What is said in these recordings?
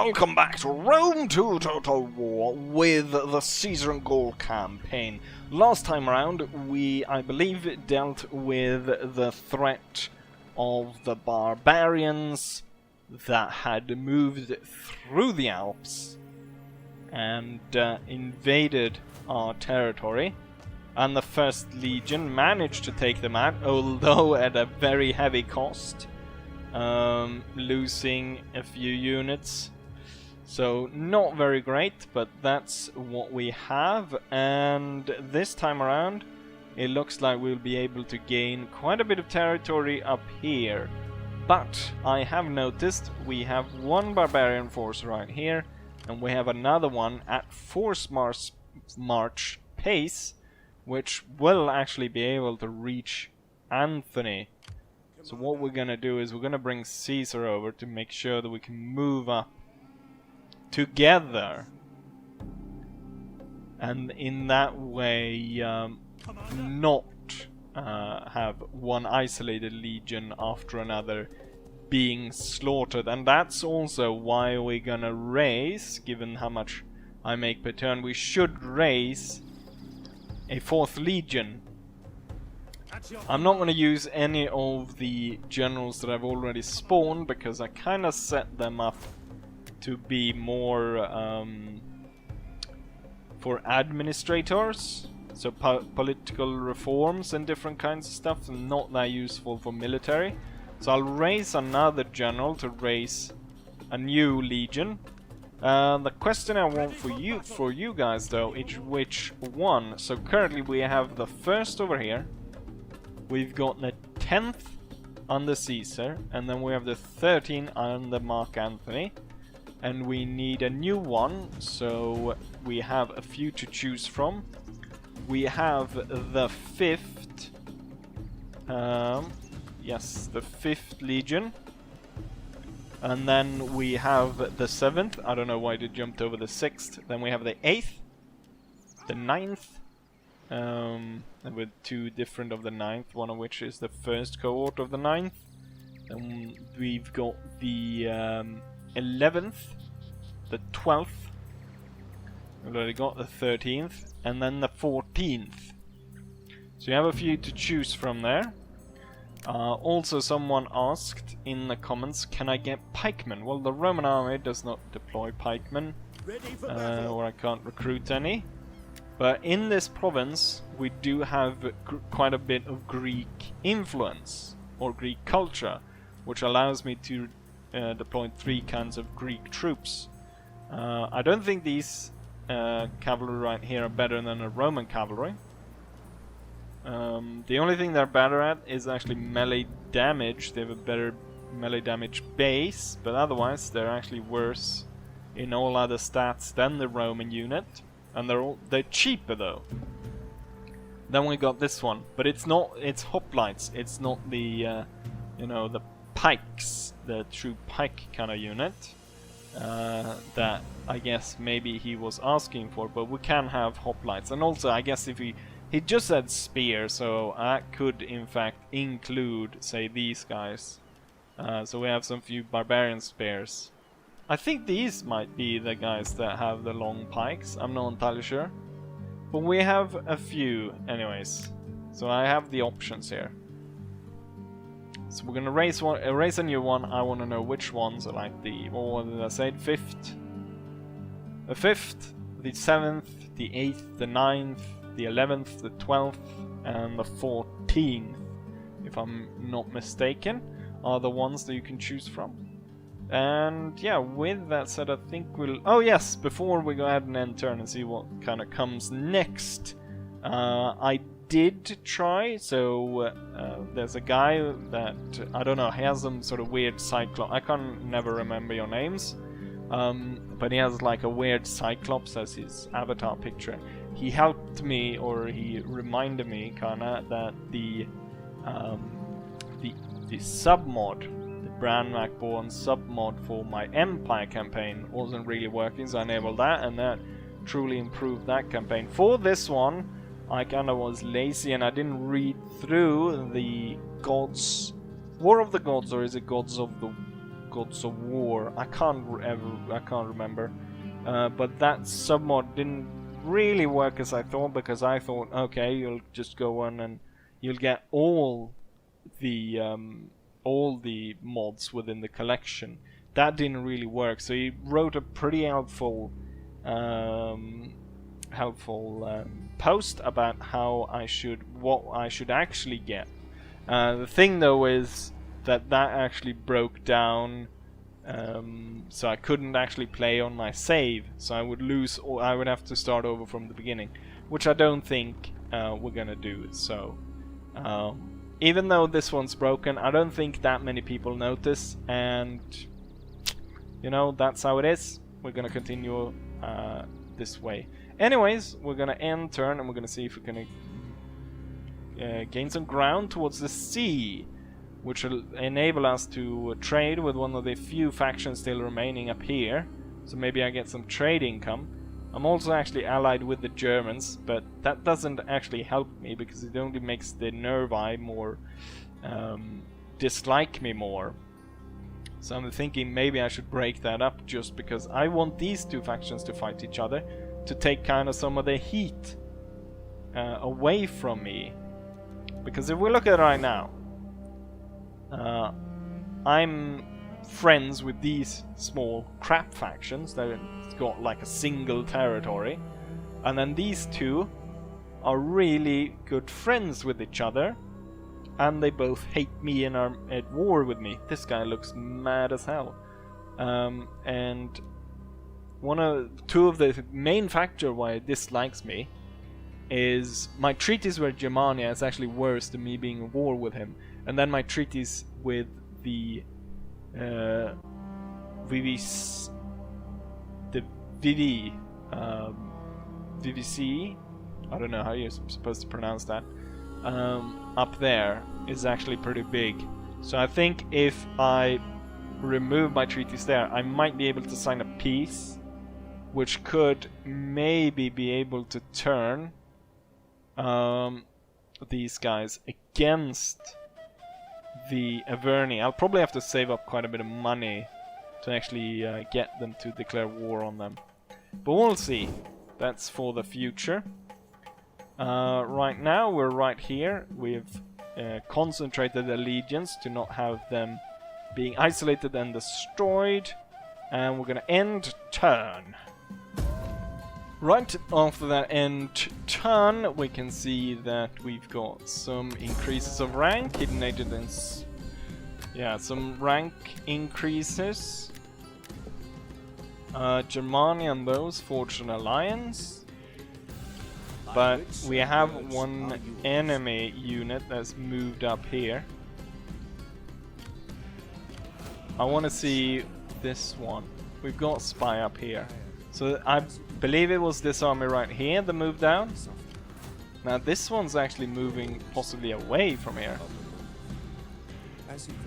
welcome back to Rome 2 Total War with the Caesar and Gaul campaign. Last time around we, I believe, dealt with the threat of the barbarians that had moved through the Alps and invaded our territory. And the First Legion managed to take them out, although at a very heavy cost. Losing a few units, so not very great, but that's what we have. And this time around it looks like we'll be able to gain quite a bit of territory up here, but I have noticed we have one barbarian force right here and we have another one at force march pace, which will actually be able to reach Anthony. So what we're gonna do is we're gonna bring Caesar over to make sure that we can move up together, and in that way not have one isolated legion after another being slaughtered. And that's also why we're gonna raise, given how much I make per turn, we should raise a 4th legion. I'm not going to use any of the generals that I've already spawned, because I kind of set them up to be more for administrators, so political reforms and different kinds of stuff, and not that useful for military. So I'll raise another general to raise a new legion. The question I want for you guys though is which one. So currently we have the 1st over here. We've got the 10th under Caesar, and then we have the 13th under Mark Antony, and we need a new one, so we have a few to choose from. We have the 5th, yes, the 5th Legion, and then we have the 7th, I don't know why they jumped over the 6th, then we have the 8th, the 9th, with 2 different of the 9th, one of which is the 1st cohort of the 9th. And we've got the 11th, the 12th, we've already got the 13th, and then the 14th. So you have a few to choose from there. Also someone asked in the comments, can I get pikemen? Well, the Roman army does not deploy pikemen, or I can't recruit any. But in this province we do have quite a bit of Greek influence, or Greek culture, which allows me to deploy 3 kinds of Greek troops. I don't think these cavalry right here are better than a Roman cavalry. The only thing they're better at is actually melee damage. They have a better melee damage base, but otherwise they're actually worse in all other stats than the Roman unit. And they're cheaper though. Then we got this one, but it's hoplites. It's not the you know, the pikes, the true pike kind of unit that I guess maybe he was asking for. But we can have hoplites, and also I guess if he just said spear, so that could in fact include, say, these guys. So we have some few barbarian spears. I think these might be the guys that have the long pikes, I'm not entirely sure. But we have a few anyways, so I have the options here. So we're gonna raise a new one. I want to know which ones are like the, what did I say, 5th? The 5th, the 7th, the 8th, the 9th, the 11th, the 12th, and the 14th, if I'm not mistaken, are the ones that you can choose from. And yeah, with that said, I think we'll... Oh yes, before we go ahead and end turn and see what kind of comes next, I did try, so there's a guy that, I don't know, he has some sort of weird cyclops. I can never remember your names, but he has like a weird cyclops as his avatar picture. He helped me, or he reminded me kinda, that the submod, Brandmac-born submod for my Empire campaign wasn't really working, so I enabled that, and that truly improved that campaign. For this one, I kinda was lazy and I didn't read through the gods, War of the Gods, or is it Gods of Gods of War. I can't remember. But that submod didn't really work as I thought, because I thought, okay, you'll just go on and you'll get all the mods within the collection. That didn't really work. So he wrote a pretty helpful post about what I should actually get. The thing though is that actually broke down, so I couldn't actually play on my save, so I would lose, or I would have to start over from the beginning, which I don't think we're gonna do. So even though this one's broken, I don't think that many people notice, and you know, that's how it is. We're gonna continue this way. Anyways, we're gonna end turn and we're gonna see if we're gonna gain some ground towards the sea, which will enable us to trade with one of the few factions still remaining up here. So maybe I get some trade income. I'm also actually allied with the Germans, but that doesn't actually help me because it only makes the Nervi more dislike me more. So I'm thinking maybe I should break that up, just because I want these two factions to fight each other to take kind of some of the heat away from me. Because if we look at it right now, I'm friends with these small crap factions that got like a single territory, and then these two are really good friends with each other, and they both hate me and are at war with me. This guy looks mad as hell. And two of the main factors why he dislikes me is my treaties with Germania is actually worse than me being at war with him, and then my treaties with the VVC, I don't know how you're supposed to pronounce that, up there is actually pretty big. So I think if I remove my treaties there, I might be able to sign a peace, which could maybe be able to turn these guys against the Averni. I'll probably have to save up quite a bit of money to actually get them to declare war on them. But we'll see. That's for the future. Right now we're right here. We've concentrated allegiance to not have them being isolated and destroyed. And we're gonna end turn. Right after that end turn, we can see that we've got some increases of rank, hidden agents, yeah, some rank increases. Germania and those forged an alliance, but we have one enemy unit that's moved up here. I want to see this one. We've got spy up here. So I believe it was this army right here that moved down. Now this one's actually moving possibly away from here,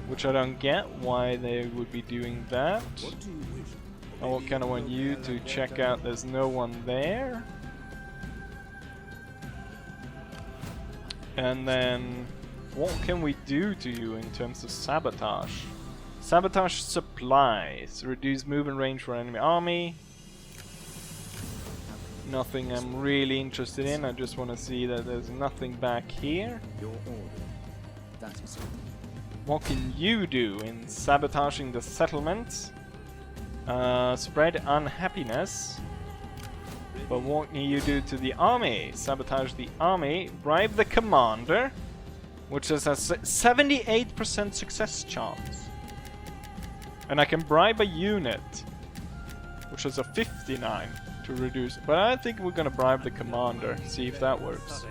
which I don't get why they would be doing that. I kind of want you to check out there's no one there. And then what can we do to you in terms of sabotage? Sabotage supplies, reduce movement range for enemy army. Nothing I'm really interested in. I just want to see that there's nothing back here. What can you do in sabotaging the settlements? Spread unhappiness. But what can you do to the army? Sabotage the army. Bribe the commander, which is a 78% success chance. And I can bribe a unit, which is a 59 to reduce. But I think we're gonna bribe the commander, see if that works.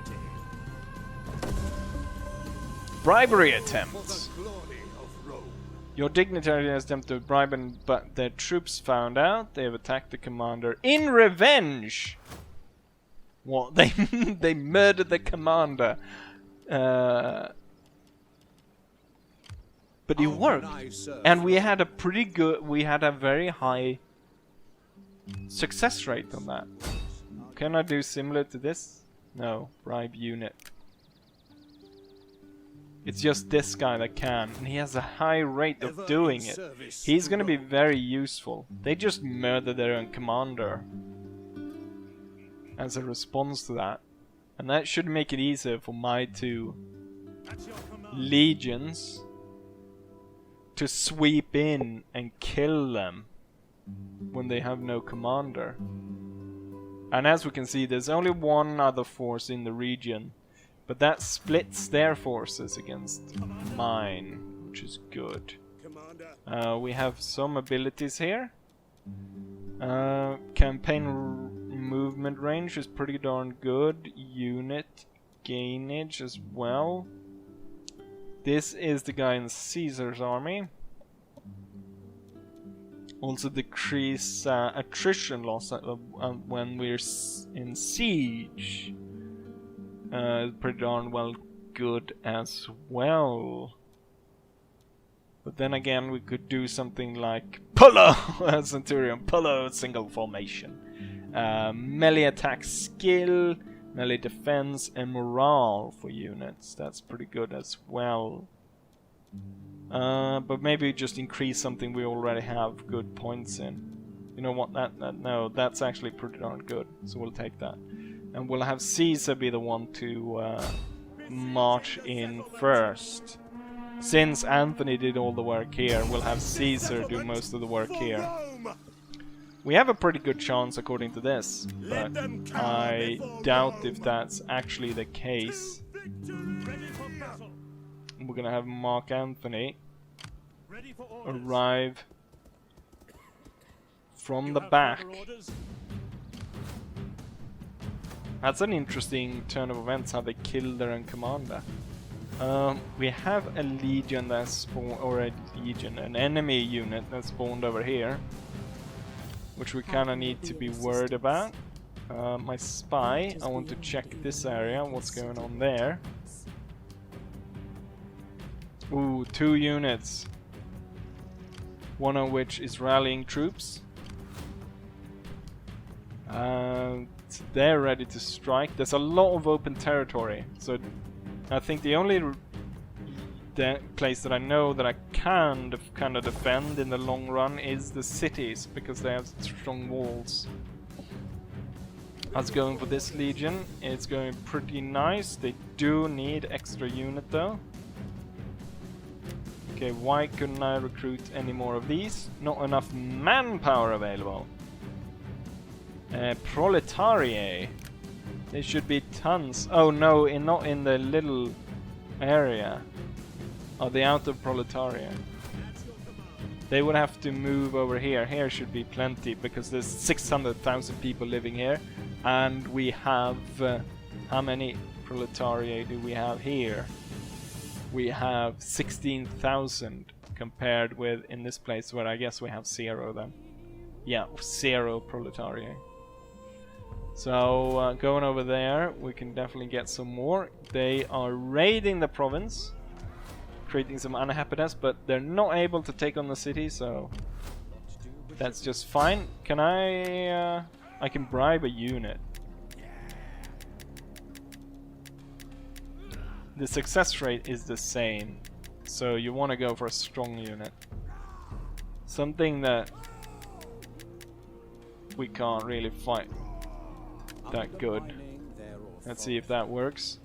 Bribery attempts. Your dignitary has attempted to bribe him, but their troops found out. They have attacked the commander in revenge. What? They murdered the commander. But it worked, and we had a pretty good. We had a very high success rate on that. Can I do similar to this? No. Bribe unit. It's just this guy that can, and he has a high rate of doing it. He's gonna be very useful. They just murdered their own commander as a response to that. And that should make it easier for my 2 legions to sweep in and kill them when they have no commander. And as we can see, there's only one other force in the region, but that splits their forces against mine, which is good. We have some abilities here. Campaign movement range is pretty darn good. Unit gainage as well. This is the guy in Caesar's army. Also decrease attrition loss when we're in siege. Pretty darn well good as well. But then again, we could do something like Polo! Centurion, Polo, single formation. Melee attack skill, melee defense, and morale for units. That's pretty good as well. But maybe just increase something we already have good points in. You know what? No, that's actually pretty darn good. So we'll take that. And we'll have Caesar be the one to march in first. Since Anthony did all the work here, we'll have Caesar do most of the work here. We have a pretty good chance according to this, but I doubt if that's actually the case. We're gonna have Mark Anthony arrive from the back. That's an interesting turn of events, how they kill their own commander. We have a legion that's spawned, or an enemy unit that's spawned over here, which we kind of need to be worried about. My spy, I want to check this area, what's going on there. Ooh, 2 units. One of which is rallying troops. They're ready to strike. There's a lot of open territory, so I think the only place that I know that I can kind of defend in the long run is the cities, because they have strong walls. Us going for this legion, it's going pretty nice. They do need extra unit though. Okay, why couldn't I recruit any more of these? Not enough manpower available. Proletariat. There should be tons. Oh no, not in the little area. Oh, the outer proletariat. They would have to move over here. Here should be plenty, because there's 600,000 people living here. And we have... how many proletariat do we have here? We have 16,000 compared with in this place where I guess we have 0 then. Yeah, 0 proletariat. So going over there, we can definitely get some more. They are raiding the province, creating some unhappiness, but they're not able to take on the city, so that's just fine. Can I can bribe a unit. The success rate is the same, so you want to go for a strong unit. Something that we can't really fight that good. Let's see if that works.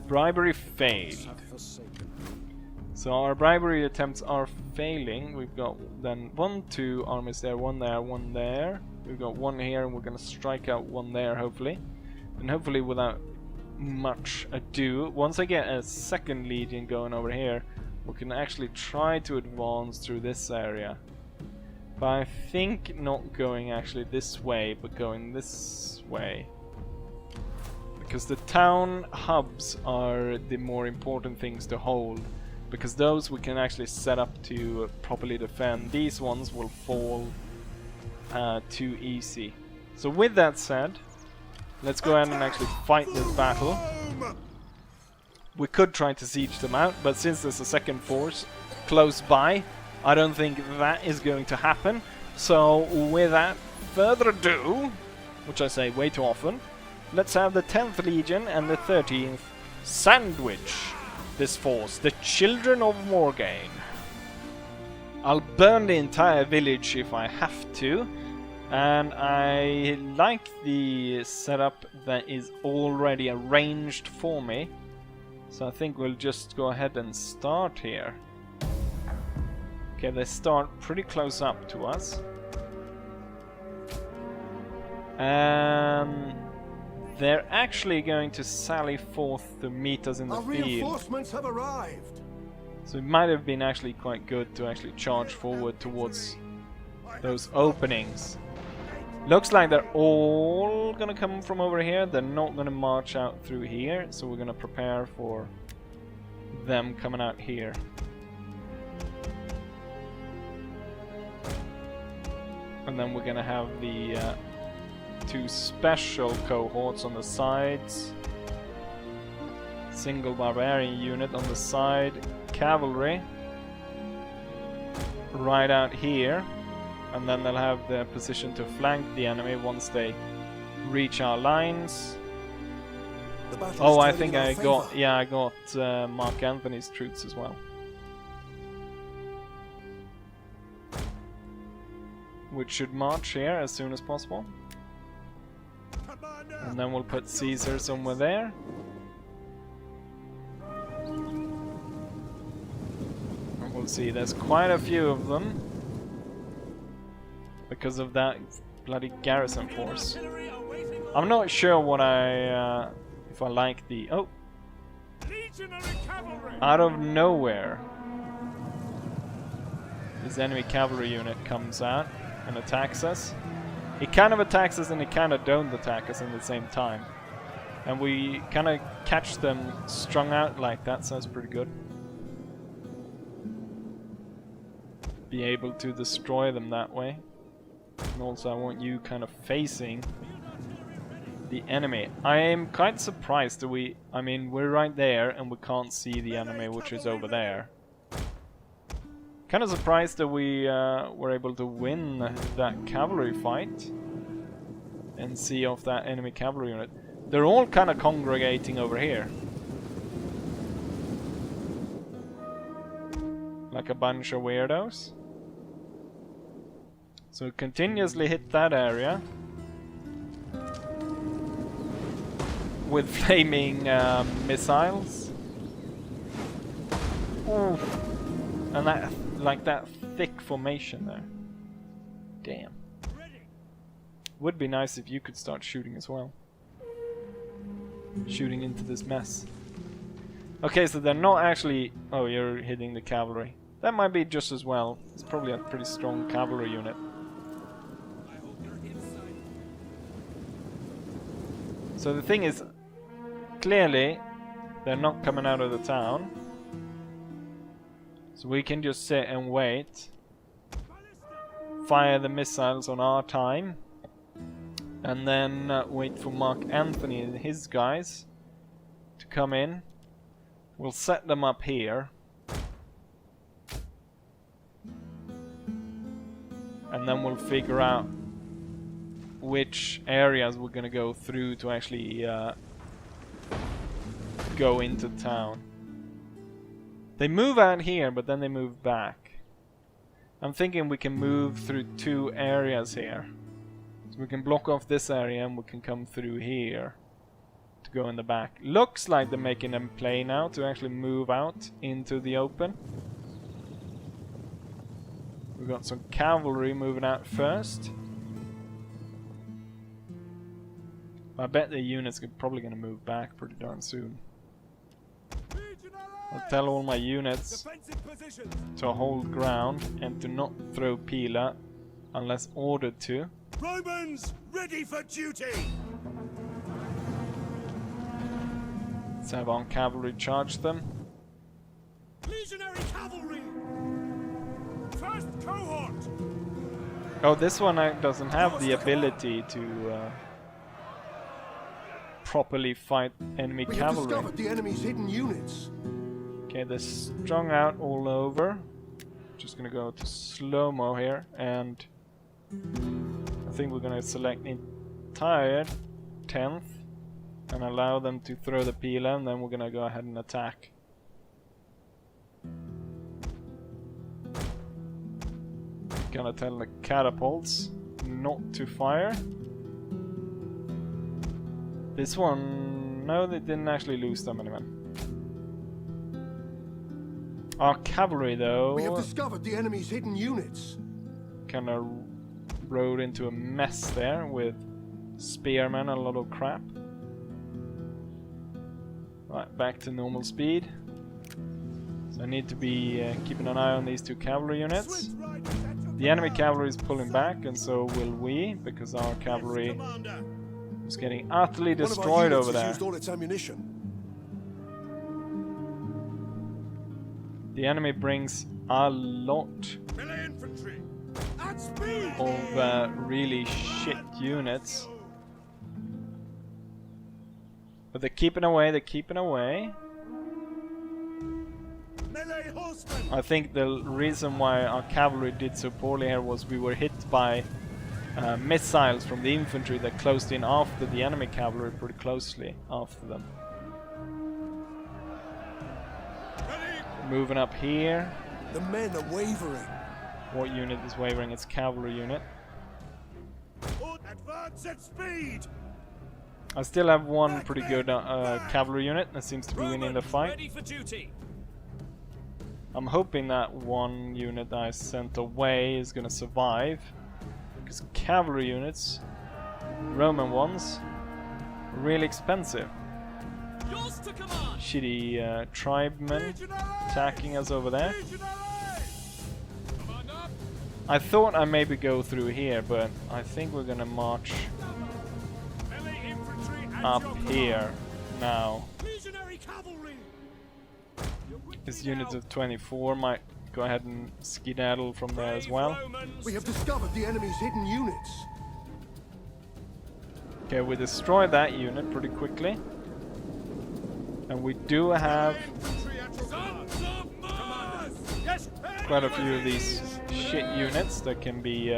Bribery failed. So our bribery attempts are failing. We've got then 1, 2 armies there, 1 there, 1 there. We've got 1 here, and we're gonna strike out 1 there, hopefully. And hopefully without much ado, once I get a second legion going over here, we can actually try to advance through this area. But I think not going actually this way, but going this way. Because the town hubs are the more important things to hold. Because those we can actually set up to properly defend. These ones will fall too easy. So with that said, let's go ahead and actually fight this battle. We could try to siege them out, but since there's a second force close by, I don't think that is going to happen. So without further ado, which I say way too often, let's have the 10th Legion and the 13th Sandwich this force, the children of Morgaine. I'll burn the entire village if I have to, and I like the setup that is already arranged for me, so I think we'll just go ahead and start here. Okay, they start pretty close up to us. They're actually going to sally forth to meet us in the field. Reinforcements have arrived. So it might have been actually quite good to actually charge forward towards those openings. Looks like they're all gonna come from over here. They're not gonna march out through here, so we're gonna prepare for them coming out here. And then we're gonna have the two special cohorts on the sides. Single barbarian unit on the side. Cavalry right out here, and then they'll have the position to flank the enemy once they reach our lines. Oh, I think I got Mark Anthony's troops as well, which should march here as soon as possible, and then we'll put Caesar somewhere there. We'll see, there's quite a few of them because of that bloody garrison force. I'm not sure what if I like the... Oh! Out of nowhere, this enemy cavalry unit comes out and attacks us. It kind of attacks us and it kind of don't attack us at the same time. And we kind of catch them strung out like that, so that's pretty good. Be able to destroy them that way. And also I want you kind of facing the enemy. I am quite surprised that we're right there and we can't see the enemy, which is over there. Kind of surprised that we were able to win that cavalry fight and see off that enemy cavalry unit. They're all kind of congregating over here, like a bunch of weirdos. So continuously hit that area with flaming missiles. Ooh. And that, like that thick formation there. Damn. Would be nice if you could start shooting as well. Shooting into this mess. Okay, so they're not actually... Oh, you're hitting the cavalry. That might be just as well. It's probably a pretty strong cavalry unit. So the thing is, clearly, they're not coming out of the town. So we can just sit and wait. Fire the missiles on our time. And then wait for Mark Anthony and his guys to come in. We'll set them up here. And then we'll figure out which areas we're gonna go through to actually go into town. They move out here, but then they move back. I'm thinking we can move through two areas here. So we can block off this area and we can come through here to go in the back. Looks like they're making them play now to actually move out into the open. We've got some cavalry moving out first. I bet the units are probably going to move back pretty darn soon. I'll tell all my units to hold ground and to not throw Pila unless ordered to. Romans, ready for duty! Let's have our cavalry charge them. Legionary cavalry! First cohort! Oh, this one doesn't have the ability to properly fight enemy cavalry. We have discovered the enemy's hidden units. Okay, they're strung out all over. Just gonna go to slow-mo here, and I think we're gonna select the entire 10th and allow them to throw the pila, and then we're gonna go ahead and attack. Gonna tell the catapults not to fire. This one, no, they didn't actually lose that many men. Our cavalry, though, We have discovered the enemy's hidden units. kind of rode into a mess there with spearmen and a lot of crap. Right, back to normal speed. So I need to be keeping an eye on these two cavalry units. The enemy cavalry is pulling back, and so will we, because our cavalry is getting utterly destroyed over there. Used all its ammunition. The enemy brings a lot Melee infantry. At speed. of really shit units. But they're keeping away, they're keeping away. Melee horsemen. I think the reason why our cavalry did so poorly here was we were hit by missiles from the infantry that closed in after the enemy cavalry, pretty closely after them. Moving up here. The men are wavering. What unit is wavering? It's cavalry unit. Advance at speed. I still have one pretty good cavalry unit that seems to be winning the fight. Ready for duty. I'm hoping that one unit that I sent away is gonna survive, because cavalry units, Roman ones, are really expensive. Yours to command. Shitty tribemen attacking us over there. I thought I maybe go through here, but I think we're gonna march up here now. Legionary cavalry. This unit of 24 might go ahead and skedaddle from there as well. We have discovered the enemy's hidden units. Okay, we destroyed that unit pretty quickly. And we do have quite a few of these shit units that can be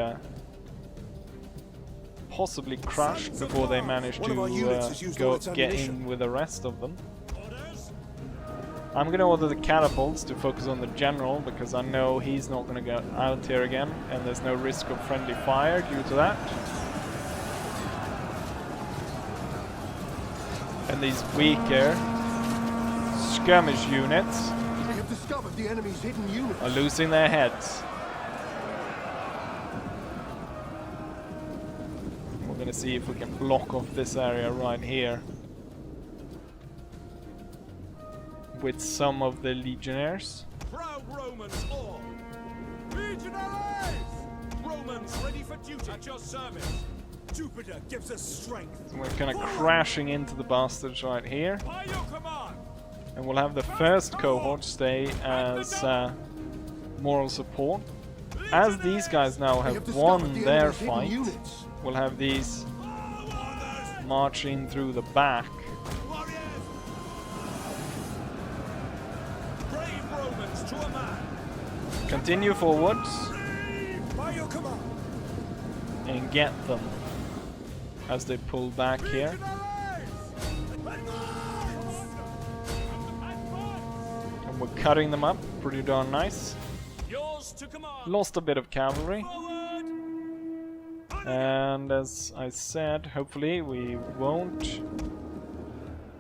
possibly crushed before they manage to get in with the rest of them. I'm gonna order the catapults to focus on the general, because I know he's not gonna go out here again, and there's no risk of friendly fire due to that. And these weaker skirmish units We have discovered the enemy's hidden units. are losing their heads. We're gonna see if we can block off this area right here with some of the legionnaires. Proud Romans all. Legionaries! Romans ready for duty. At your service. Jupiter gives us strength. So we're kind of crashing into the bastards right here, By your command. and we'll have the first cohort stay as moral support. As these guys now We have have discovered won the their enemy's hidden fight, units. we'll have these marching through the back. Brave Romans to a man. Continue forwards By your command. and get them as they pull back here. And we're cutting them up pretty darn nice. Yours to command. Lost a bit of cavalry. Forward. And as I said, hopefully we won't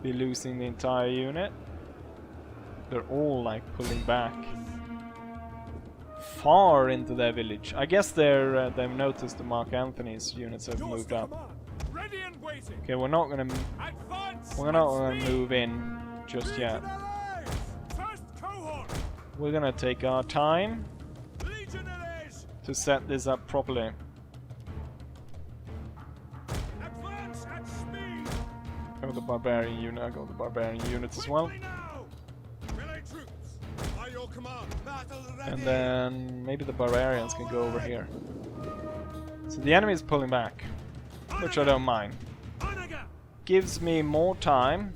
be losing the entire unit. They're all like pulling back far into their village. I guess they've noticed the Mark Antony's units have moved up. Ready and waiting. Okay, we're not gonna Advance. move in just yet. First cohort. We're gonna take our time Legionaries. to set this up properly. Advance at speed. Oh, the barbarian unit. I got the barbarian units as well. Quickly now. Melee troops. By your command. Battle ready. And then maybe the barbarians can go over here. So the enemy is pulling back, which I don't mind. Onaga. Gives me more time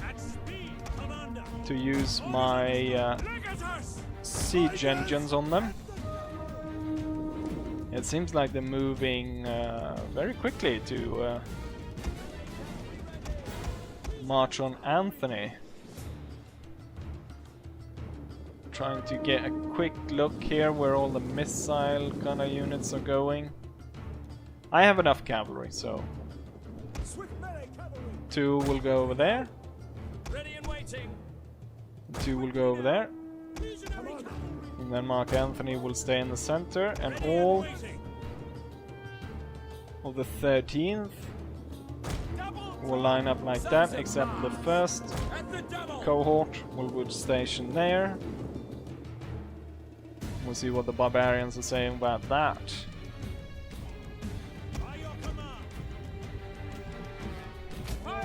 At speed, commander. to use my Legatus. siege engines on them. It seems like they're moving very quickly to march on Anthony. Trying to get a quick look here where all the missile kind of units are going. I have enough cavalry, so Swift melee cavalry. 2 will go over there. Ready and waiting. 2 will go over there. Commander. And then Mark Anthony will stay in the center, and all Waiting. of the 13th Double. will line up like that, except the first At the double. cohort will station there. We'll see what the barbarians are saying about that. By your command.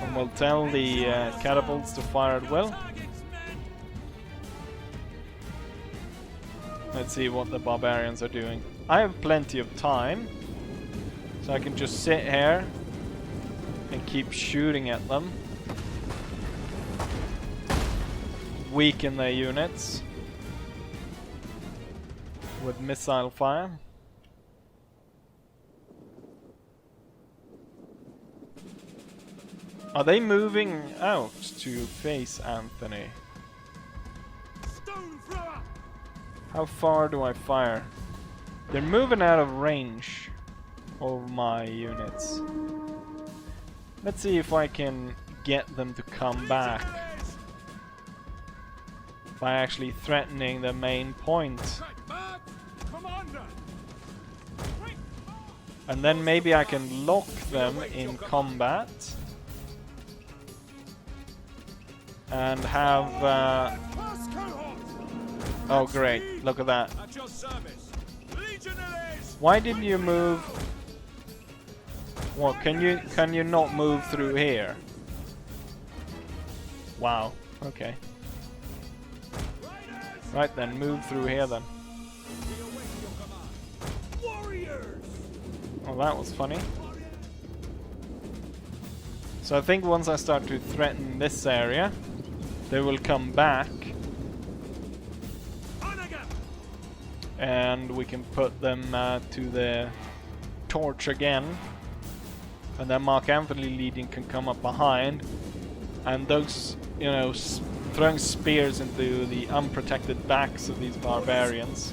And we'll tell the catapults to fire at will. Targets, men. Let's see what the barbarians are doing. I have plenty of time, so I can just sit here and keep shooting at them. Weaken their units with missile fire. Are they moving out to face Anthony? Stone thrower. How far do I fire? They're moving out of range of my units. Let's see if I can get them to come back by actually threatening the main point. Mark. Commander. And then maybe I can lock them in combat and have First cohort. oh great, look at that. At your service. Legionaries. Why didn't you move? What, can you not move through here? Wow, okay. Riders. Right then, move through here then. We await your command. Warriors. Oh, that was funny. So I think once I start to threaten this area, they will come back On again. and we can put them to the torch again. And then Mark Anthony leading can come up behind, and those, you know, throwing spears into the unprotected backs of these barbarians.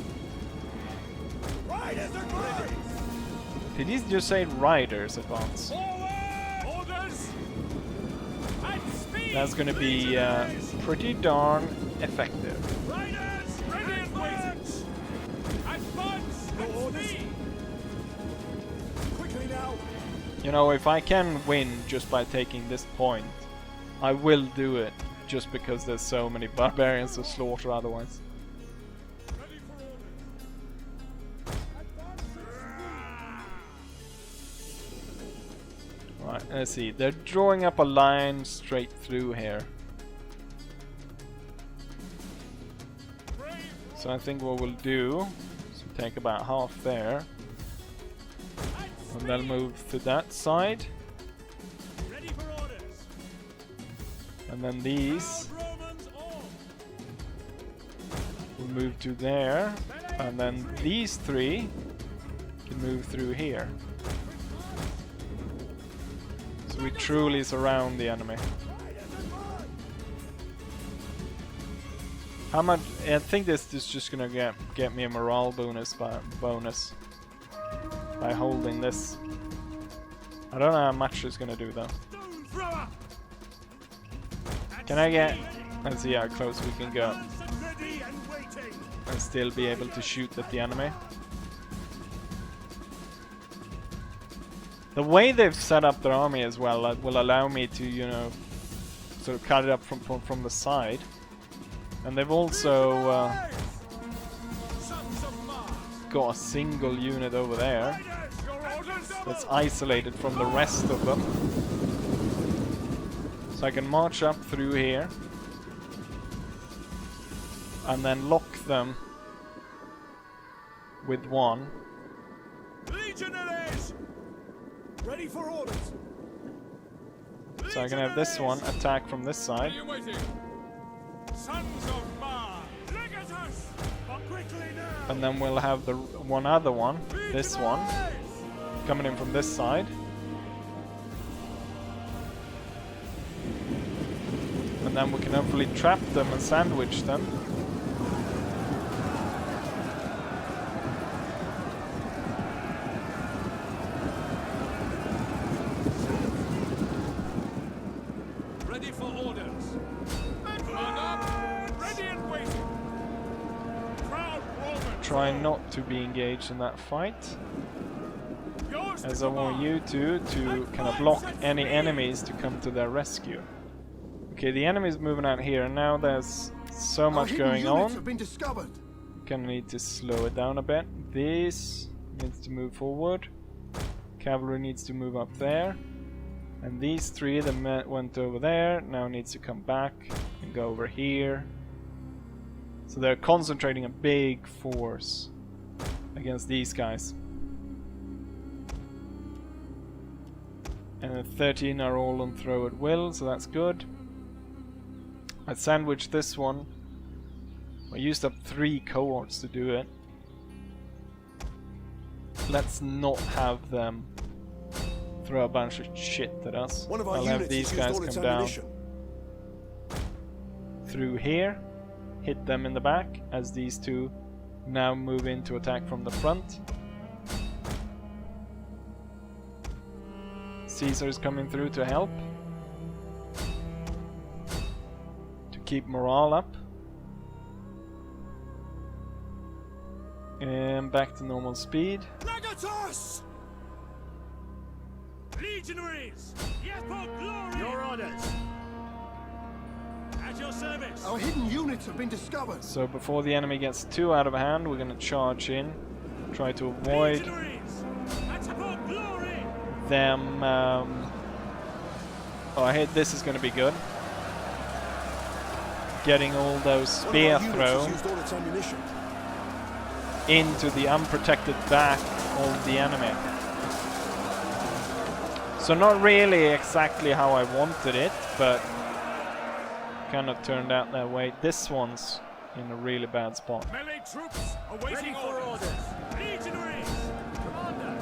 Riders advance. Did he just say riders advance? Forward. Orders. At speed. That's going to be Legionaries. pretty darn effective. Riders. Ready and waiting. Advance. At speed. Quickly now. You know, if I can win just by taking this point, I will do it, just because there's so many barbarians to slaughter otherwise. Ready for orders. Right, let's see. They're drawing up a line straight through here. So I think what we'll do is take about half there, and they'll move to that side, Ready for orders. and then these Proud Romans all. will move to there, and then these three can move through here. So we truly surround the enemy. How much? I think this is just gonna get me a morale bonus by holding this. I don't know how much it's gonna do though. Stone thrower. Can I get? Let's see how close we can go Ready and waiting. and still be able to shoot at the enemy. The way they've set up their army as well will allow me to, you know, sort of cut it up from the side. And they've also Sons of Mars. got a single unit over there Riders. Your orders. that's isolated from the rest of them. So I can march up through here and then lock them with one. Legionaries. Ready for orders. So I can have this one attack from this side. Ready and waiting. Sons of Mars. Legatus. But quickly now. And then we'll have the one other one, this one, coming in from this side. And then we can hopefully trap them and sandwich them. Ready for orders. Commander, ready and waiting. Proud Roman. Try not to be engaged in that fight, Yours to as I want command. you to kind of block any enemies to come to their rescue. Okay, the enemy's moving out here, and now there's so much going on. Have been discovered. Gonna need to slow it down a bit. This needs to move forward. Cavalry needs to move up there. And these three that went over there now needs to come back and go over here. So they're concentrating a big force against these guys. And the 13 are all on throw at will, so that's good. I sandwiched this one. I used up 3 cohorts to do it. Let's not have them throw a bunch of shit at us. One of our I'll have units these has used guys all its come down ammunition. through here, hit them in the back as these two now move in to attack from the front. Caesar's coming through to help, to keep morale up. And back to normal speed. Legatus! Legionaries, yes for glory. Your orders. At your service. Our hidden units have been discovered. So before the enemy gets too out of hand, we're going to charge in, try to avoid Legionaries, at for glory. them. Oh, I hate this is going to be good. Getting all those spear One of our units thrown has used all its ammunition. into the unprotected back of the enemy. So not really exactly how I wanted it, but kind of turned out that way. This one's in a really bad spot. Melee troops awaiting orders. Legionaries, commander.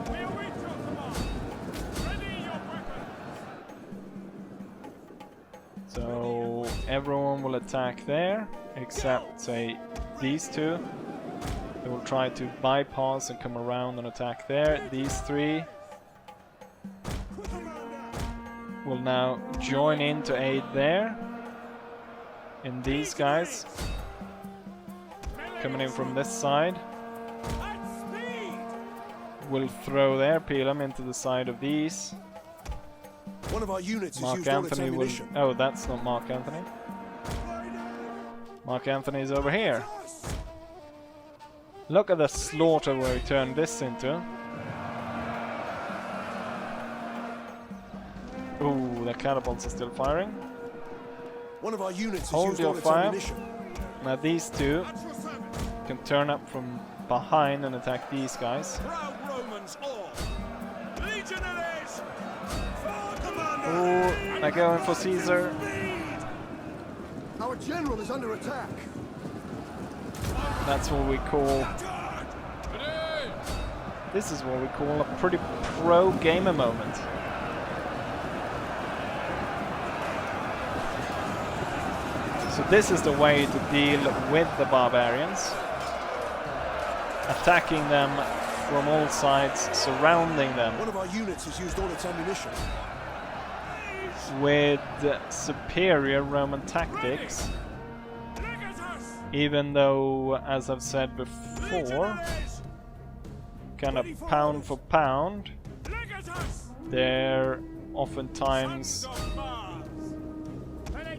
We await your command. Ready your weapons. So everyone will attack there, except say these two. They will try to bypass and come around and attack there. These three will now join in to aid there. And these guys coming in from this side At speed. will throw their pilum into the side of these. One of our units has Mark used all its Anthony will... ammunition. Oh, that's not Mark Anthony. Mark Anthony's over here. Look at the slaughter where he turned this into. Ooh, the catapults are still firing. One of our units has Hold used your all its fire. ammunition. Now these two At your service. can turn up from behind and attack these guys. Proud Romans all. Legionaries. For commander. Ooh, they're going for Caesar. Our general is under attack. That's what we call... This is what we call a pretty pro gamer moment. So this is the way to deal with the barbarians. Attacking them from all sides, surrounding them One of our units has used all its ammunition. with superior Roman tactics. Even though, as I've said before, kind of pound for pound, there oftentimes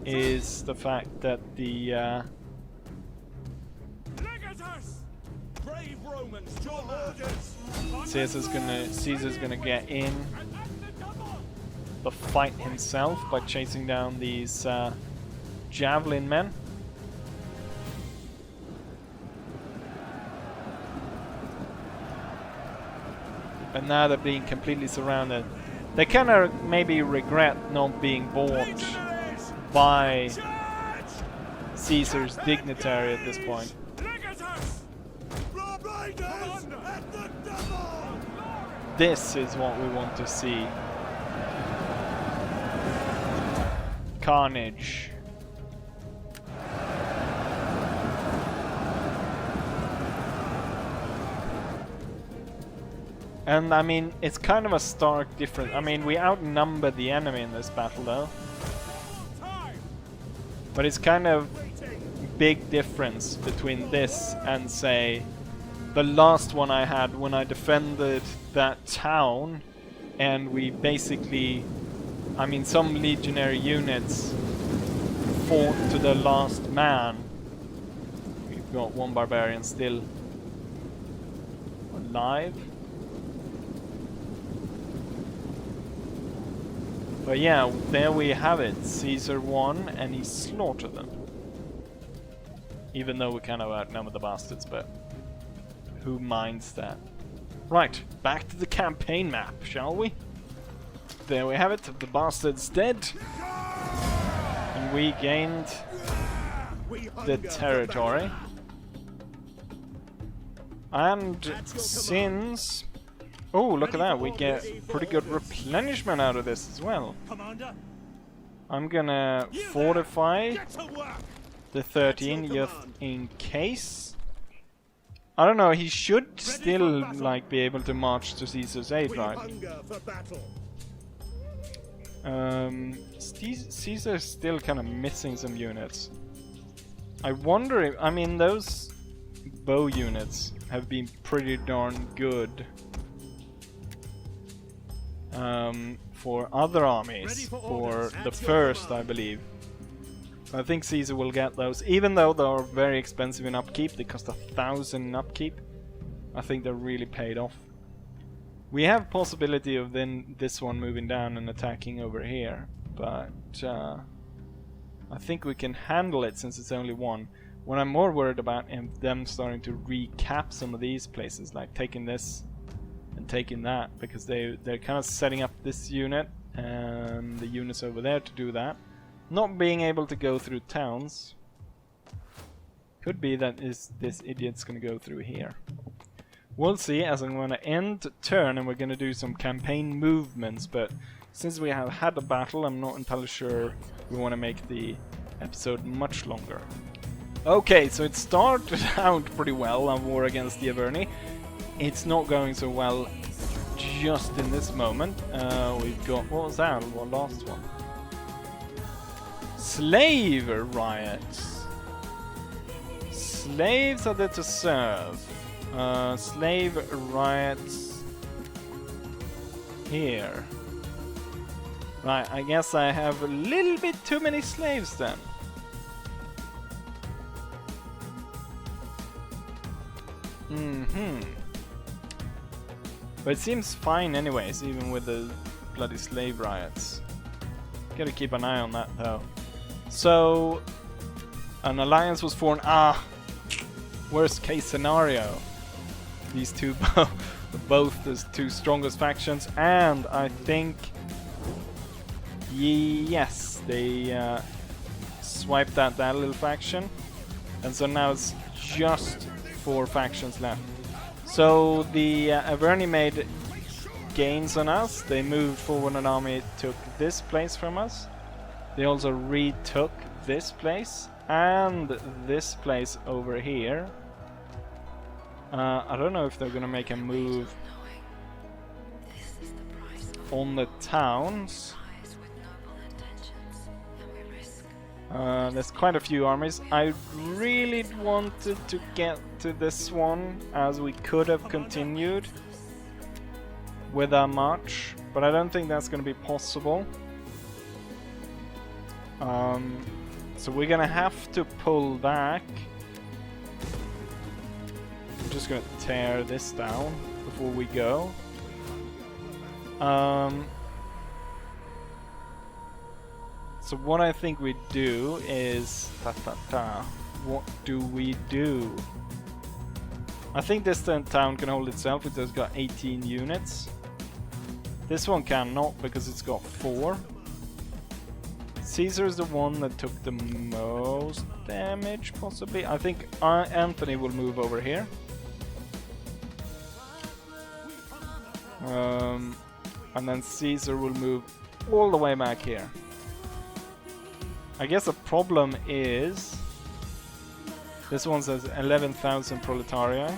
is the fact that the Brave Romans, your orders. Caesar's gonna get in the fight himself by chasing down these javelin men. And now they're being completely surrounded. They kind of maybe regret not being bought by Caesar's dignitary at this point. This is what we want to see. carnage. And I mean, it's kind of a stark difference. I mean, we outnumber the enemy in this battle though. But it's kind of big difference between this and, say, the last one I had when I defended that town, and we basically, I mean, some legionary units fought to the last man. We've got one barbarian still alive. But yeah, there we have it. Caesar won and he slaughtered them. Even though we kind of outnumbered the bastards, but who minds that? Right, back to the campaign map, shall we? There we have it, the bastards dead. And we gained the territory. And since... Oh, look at that, we get pretty good replenishment out of this as well. I'm gonna fortify the 13 just in case. I don't know, he should still like be able to march to Caesar's aid, right? Caesar's still kind of missing some units. I wonder if, I mean, those bow units have been pretty darn good for other armies, for the first, I believe. I think Caesar will get those, even though they are very expensive in upkeep. They cost 1,000 in upkeep. I think they're really paid off. We have possibility of then this one moving down and attacking over here, but I think we can handle it since it's only one. What I'm more worried about is them starting to recap some of these places, like taking this and taking that, because they're kind of setting up this unit and the units over there to do that. Not being able to go through towns. Could be that this idiot's gonna go through here. We'll see, as I'm gonna end turn and we're gonna do some campaign movements, but since we have had a battle, I'm not entirely sure we want to make the episode much longer. Okay, so it started out pretty well on war against the Averni. It's not going so well just in this moment. We've got, what was that? What last one? Slave riots. Slaves are there to serve. Slave riots here. Right, I guess I have a little bit too many slaves then. But it seems fine anyways, even with the bloody slave riots. Gotta keep an eye on that though. So, an alliance was formed. Worst case scenario. These two both the two strongest factions, and I think yes, they swiped out that little faction, and so now it's just 4 factions left. So the Averni made gains on us. They moved forward an army, took this place from us. They also retook this place and this place over here. I don't know if they're gonna make a move on the towns. There's quite a few armies. I really wanted to get to this one, as we could have continued with our march, but I don't think that's going to be possible. So we're going to have to pull back. I'm just going to tear this down before we go. So what I think we do is... What do we do? I think this town can hold itself. It has got 18 units. This one cannot because it's got 4. Caesar is the one that took the most damage, possibly. I think Anthony will move over here. And then Caesar will move all the way back here. I guess the problem is this one says 11,000 proletaria.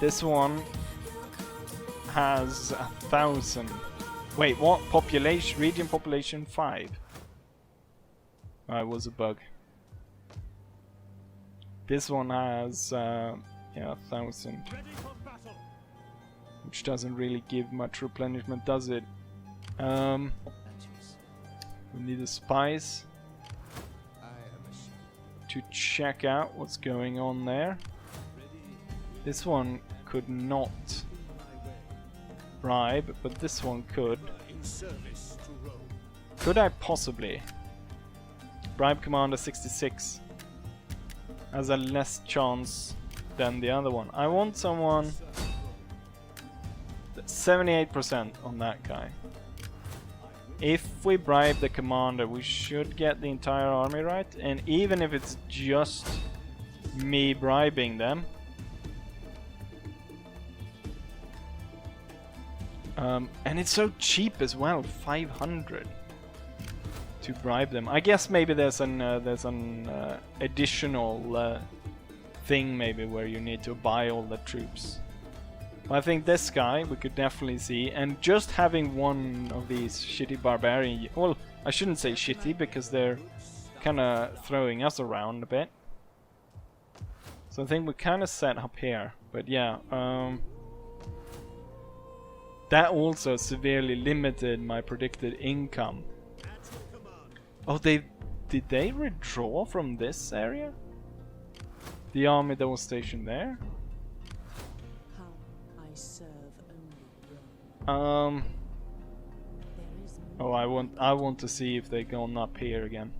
This one has 1,000. Wait, what? Population? Region population 5. Oh, it was a bug. This one has yeah, 1,000. Ready for battle. Which doesn't really give much replenishment, does it? We need a spice to check out what's going on there. This one could not bribe, but this one could. Could I possibly? Bribe commander 66 has a less chance than the other one. I want someone 78% on that guy. If we bribe the commander, we should get the entire army, right? And even if it's just me bribing them, and it's so cheap as well, 500 to bribe them. I guess maybe there's an additional thing maybe where you need to buy all the troops. I think this guy we could definitely see, and just having one of these shitty barbarian, well, I shouldn't say shitty because they're kind of throwing us around a bit. So I think we're kind of set up here, but yeah, that also severely limited my predicted income. Oh, did they withdraw from this area? The army that was stationed there? Oh, I want to see if they're gone up here again.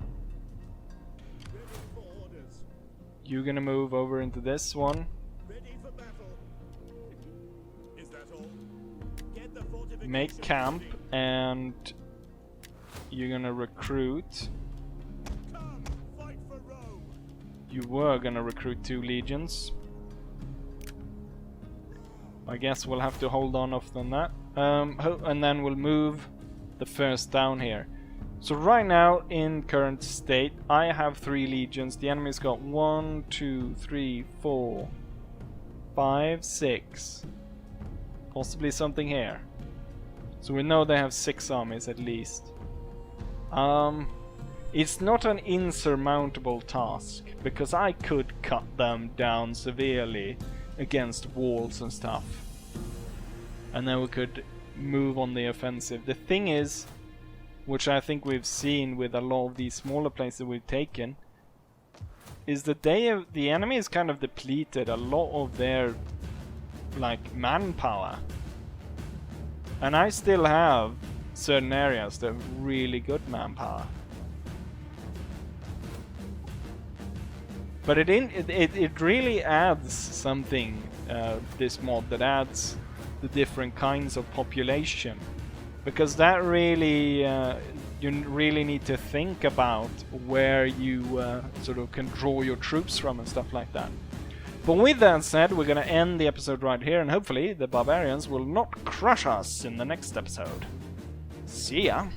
You're gonna move over into this one. Make camp, and you're gonna recruit. You were gonna recruit 2 legions. I guess we'll have to hold on off on that. And then we'll move the first down here. So right now, in current state, I have 3 legions. The enemy's got 1, 2, 3, 4, 5, 6. Possibly something here. So we know they have 6 armies at least. It's not an insurmountable task, because I could cut them down severely against walls and stuff. And then we could move on the offensive. The thing is, which I think we've seen with a lot of these smaller places we've taken, is that the enemy is kind of depleted a lot of their like manpower. And I still have certain areas that have really good manpower. But it really adds something, this mod, that adds the different kinds of population, because that really you really need to think about where you sort of can draw your troops from and stuff like that. But with that said, we're gonna end the episode right here, and hopefully the barbarians will not crush us in the next episode. See ya!